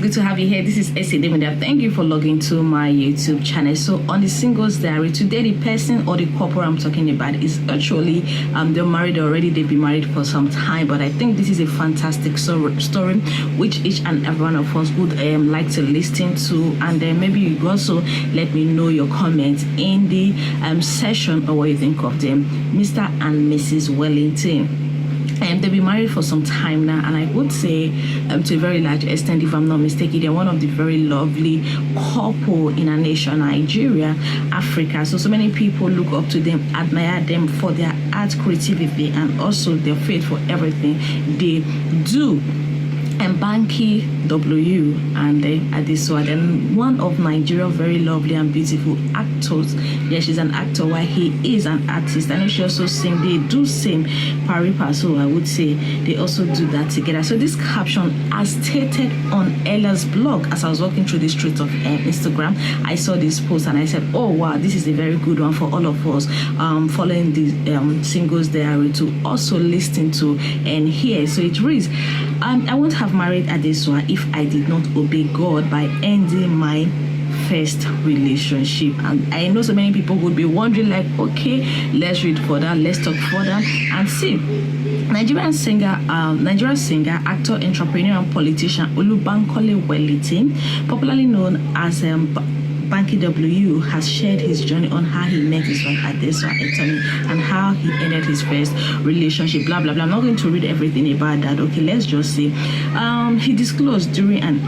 good to have you here. This is Adesua. Thank you for logging to my YouTube channel. So on the Singles Diary today, the person or the couple I'm talking about is actually they're married already. They've been married for some time, but I think this is a fantastic story which each and every one of us would like to listen to, and then maybe you also let me know your comments in the session or what you think of them, Mr. and Mrs. Wellington. And they've been married for some time now, and I would say to a very large extent, if I'm not mistaken, they're one of the very lovely couple in our nation, Nigeria, Africa. So many people look up to them, admire them for their art creativity and also their faith for everything they do. And Banky'S and Adesua, then one of Nigeria's very lovely and beautiful actors. Yeah, she's an actor while he is an artist. I know she also sing. They do sing pari passu, I would say. They also do that together. So this caption, as stated on Ella's blog, as I was walking through the streets of Instagram, I saw this post and I said, oh wow, this is a very good one for all of us following the Singles Diary to also listen to and hear. So it reads, I won't have married Adesua if I did not obey God by ending my first relationship. And I know so many people would be wondering, like, okay, let's read further, let's talk further and see. Nigerian singer, actor, entrepreneur, and politician Bankole Wellington, popularly known as Banky'S, has shared his journey on how he met his wife Adesua and how he ended his first relationship. Blah blah blah. I'm not going to read everything about that. Okay, let's just say he disclosed during an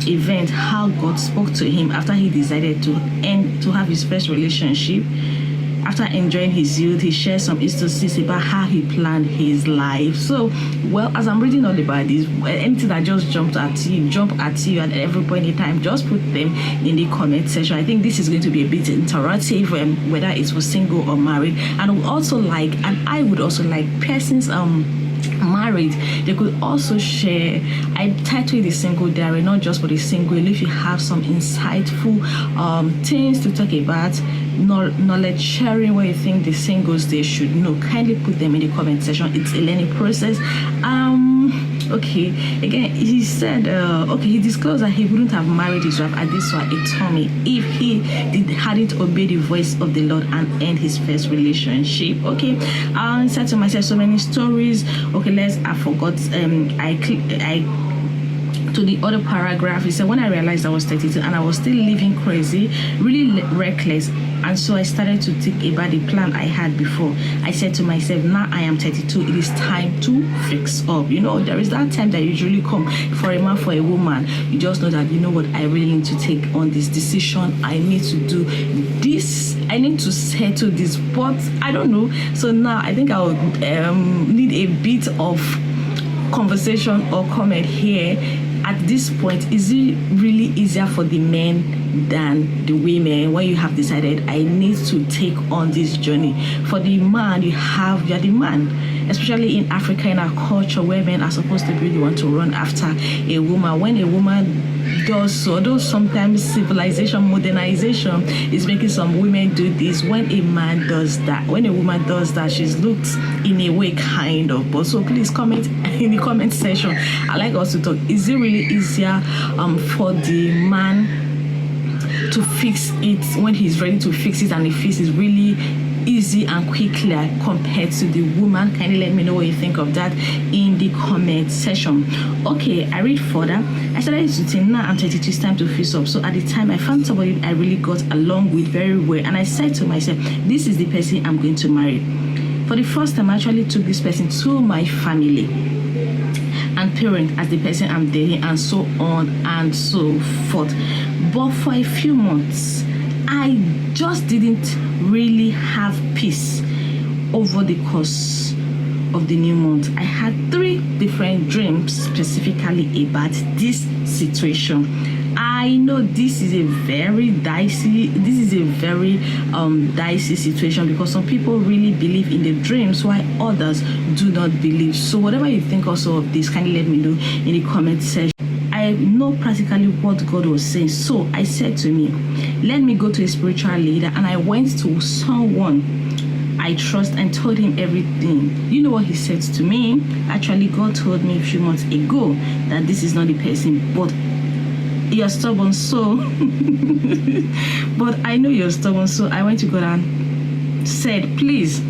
event how God spoke to him after he decided to have his first relationship. After enjoying his youth, he shares some instances about how he planned his life. So, well, as I'm reading all about this, anything that just jump at you at every point in time, just put them in the comment section. I think this is going to be a bit interactive, whether it's for single or married. And I would also like persons married, they could also share. I titled the Single Diary not just for the single. If you have some insightful things to talk about, knowledge sharing, where you think the singles they should know, kindly put them in the comment section. It's a learning process. Okay, again, he said he disclosed that he wouldn't have married his wife Adesua Etomi if he hadn't obeyed the voice of the Lord and end his first relationship. Okay, I said to myself so many stories. Okay, I forgot. To the other paragraph, he said, when I realized I was 32 and I was still living crazy, really reckless, and so I started to think about the plan I had before. I said to myself, now I am 32, it is time to fix up. You know, there is that time that usually come for a man, for a woman. You just know that, you know what, I really need to take on this decision. I need to do this. I need to settle this, but I don't know. So now I think I would need a bit of conversation or comment here. At this point, is it really easier for the men than the women when you have decided I need to take on this journey? For the man, you're the man, especially in Africa, in our culture, where men are supposed to be the one to run after a woman. When a woman does so, though sometimes civilization, modernization is making some women do this. When a man does that, when a woman does that, she's looked in a way kind of. But so please comment in the comment section. I like us to talk. Is it really easier for the man to fix it when he's ready to fix it, and if it's really easy and quickly compared to the woman? Kindly let me know what you think of that in the comment section. Okay, I read further. I started to think, now I'm 32, it's time to fix up. So at the time, I found somebody I really got along with very well, and I said to myself, this is the person I'm going to marry. For the first time, I actually took this person to my family and parent as the person I'm dating, and so on and so forth. But for a few months, I just didn't really have peace over the course of the new month. I had 3 different dreams specifically about this situation. I know this is a very dicey situation, because some people really believe in the dreams while others do not believe. So whatever you think also of this, kindly let me know in the comment section. I know practically what God was saying. So I said to me, let me go to a spiritual leader, and I went to someone I trust and told him everything. You know what he said to me? Actually, God told me a few months ago that this is not the person, but you're stubborn, so but I know you're stubborn, so I went to God and said, please,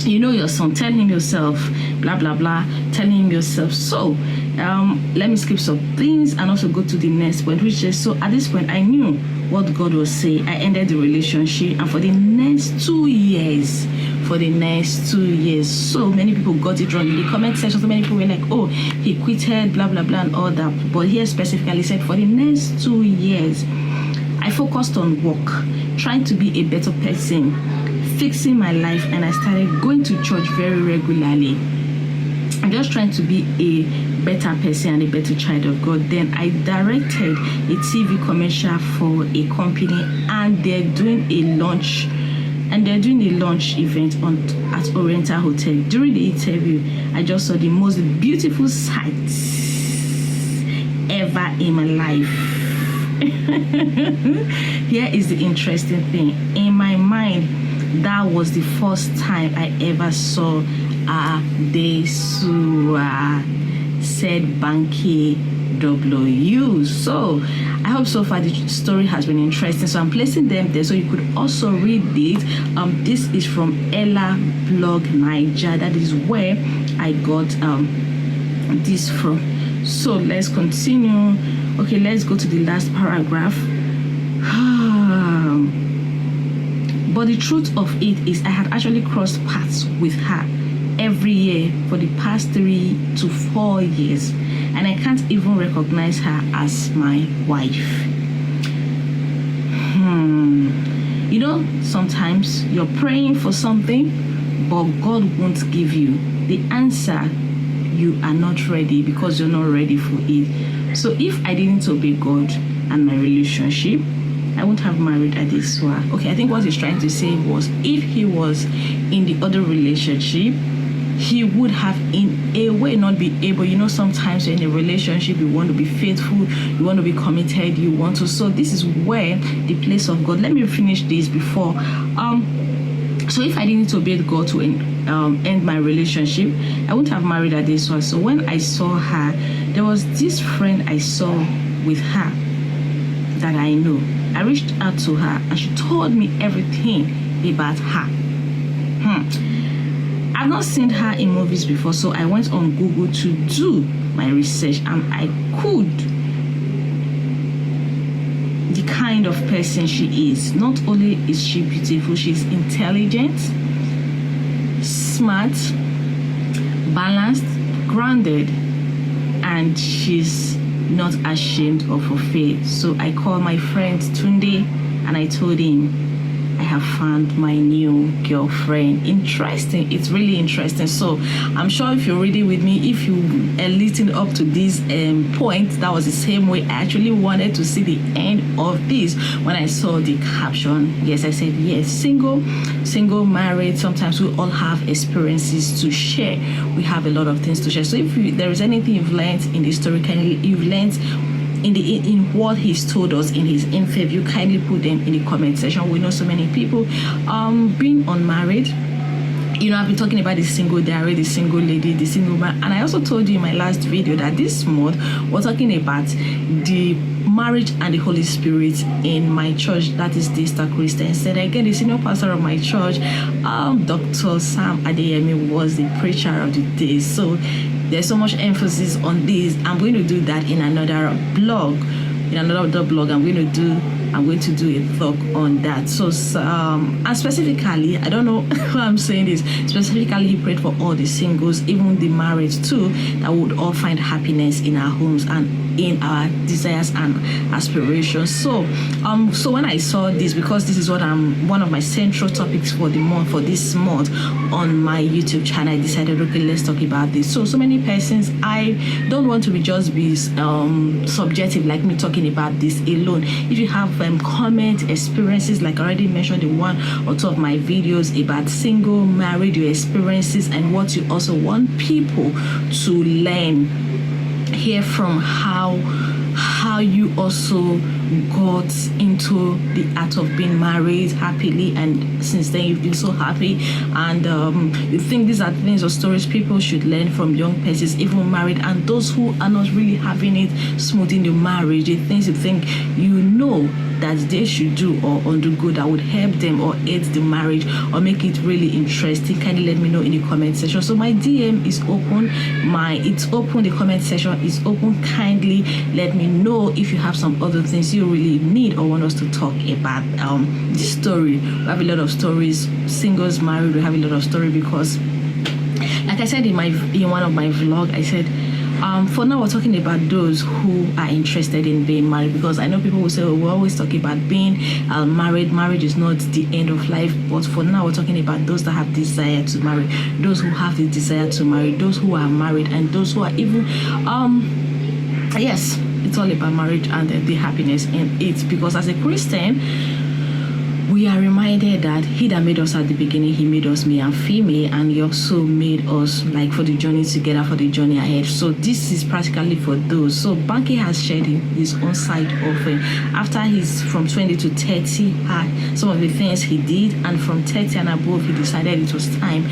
you know your son, tell him yourself, blah blah blah, tell him yourself. So let me skip some things and also go to the next point, which is, so at this point I knew what God was saying. I ended the relationship, and for the next 2 years, so many people got it wrong in the comment section. So many people were like, oh, he quitted, blah blah blah and all that. But here specifically said, for the next 2 years I focused on work, trying to be a better person, fixing my life, and I started going to church very regularly. I'm just trying to be a better person and a better child of God. Then I directed a TV commercial for a company, and they're doing a launch event at Oriental Hotel. During the interview, I just saw the most beautiful sights ever in my life. Here is the interesting thing. In my mind, that was the first time I ever saw Adesua, said Banky'S. So I hope so far the story has been interesting. So I'm placing them there so you could also read it. This is from Ella Blog Niger. That is where I got this from. So let's continue. Okay, let's go to the last paragraph. But the truth of it is, I had actually crossed paths with her every year for the past 3 to 4 years, and I can't even recognize her as my wife. You know, sometimes you're praying for something, but God won't give you the answer. You are not ready because you're not ready for it. So if I didn't obey God and my relationship, I wouldn't have married Adesua. Okay, I think what he's trying to say was, if he was in the other relationship, he would have in a way not be able, you know, sometimes you're in a relationship, you want to be faithful, you want to be committed, you want to, so this is where the place of God. Let me finish this before so if I didn't obey God to end my relationship, I wouldn't have married Adesua. So when I saw her, there was this friend I saw with her that I know. I reached out to her and she told me everything about her. I've not seen her in movies before, so I went on Google to do my research, and I could the kind of person she is. Not only is she beautiful, she's intelligent, smart, balanced, grounded, and she's not ashamed of her faith. So I called my friend Tunde and I told him, I have found my new girlfriend. Interesting. It's really interesting. So I'm sure if you're reading with me, if you are listening up to this point, that was the same way I actually wanted to see the end of this when I saw the caption. Yes, I said yes, single, married. Sometimes we all have experiences to share. We have a lot of things to share. So if there is anything you've learned in this story, you've learned in what he's told us in his interview, kindly put them in the comment section. We know so many people being unmarried. You know, I've been talking about the single diary, the single lady, the single man, and I also told you in my last video that this month we're talking about the marriage and the Holy Spirit in my church, that is the Star Christian. Said again, the senior pastor of my church, Dr. Sam Adeyemi, was the preacher of the day. So there's so much emphasis on this. I'm going to do that in another blog. I'm going to do a talk on that. So and specifically, I don't know why I'm saying this, specifically he prayed for all the singles, even the married too, that would all find happiness in our homes and in our desires and aspirations. So when I saw this, because this is what one of my central topics for the month, for this month on my YouTube channel, I decided, okay, let's talk about this. So many persons, I don't want to be subjective like me talking about this alone. If you have comment experiences, like I already mentioned in 1 or 2 of my videos about single, married, your experiences and what you also want people to learn, hear from how how you also got into the act of being married happily, and since then you've been so happy, and you think these are things or stories people should learn from young persons, even married, and those who are not really having it smooth in the marriage, the things you think that they should do or undo good that would help them or aid the marriage or make it really interesting. Kindly let me know in the comment section. So my DM is open, it's open, the comment section is open. Kindly let me know if you have some other things you really need or want us to talk about. The story, we have a lot of stories. Singles, married, we have a lot of story, because like I said in one of my vlog, I said for now we're talking about those who are interested in being married, because I know people will say, oh, we're always talking about being married. Marriage is not the end of life, but for now we're talking about those that have desire to marry, those who have the desire to marry, those who are married, and those who are even yes, it's all about marriage and the happiness in it. Because as a Christian, we are reminded that he that made us at the beginning, he made us male and female, and he also made us like for the journey together, for the journey ahead. So this is practically for those. So Banky has shared his own side of it. After he's from 20 to 30 had some of the things he did, and from 30 and above he decided it was time.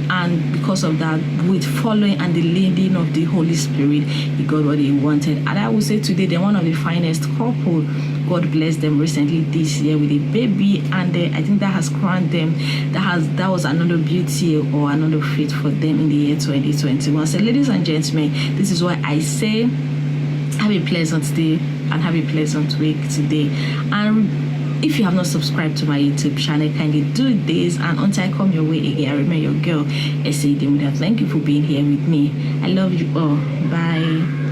And because of that, with following and the leading of the Holy Spirit, he got what he wanted. And I would say today they're one of the finest couple. God bless them recently this year with a baby, and I think that has crowned them. That was another beauty or another fit for them in the year 2021. So ladies and gentlemen, this is why I say have a pleasant day and have a pleasant week today. And if you have not subscribed to my YouTube channel, kindly do this. And until I come your way again, I remember your girl, S.A. Thank you for being here with me. I love you all. Bye.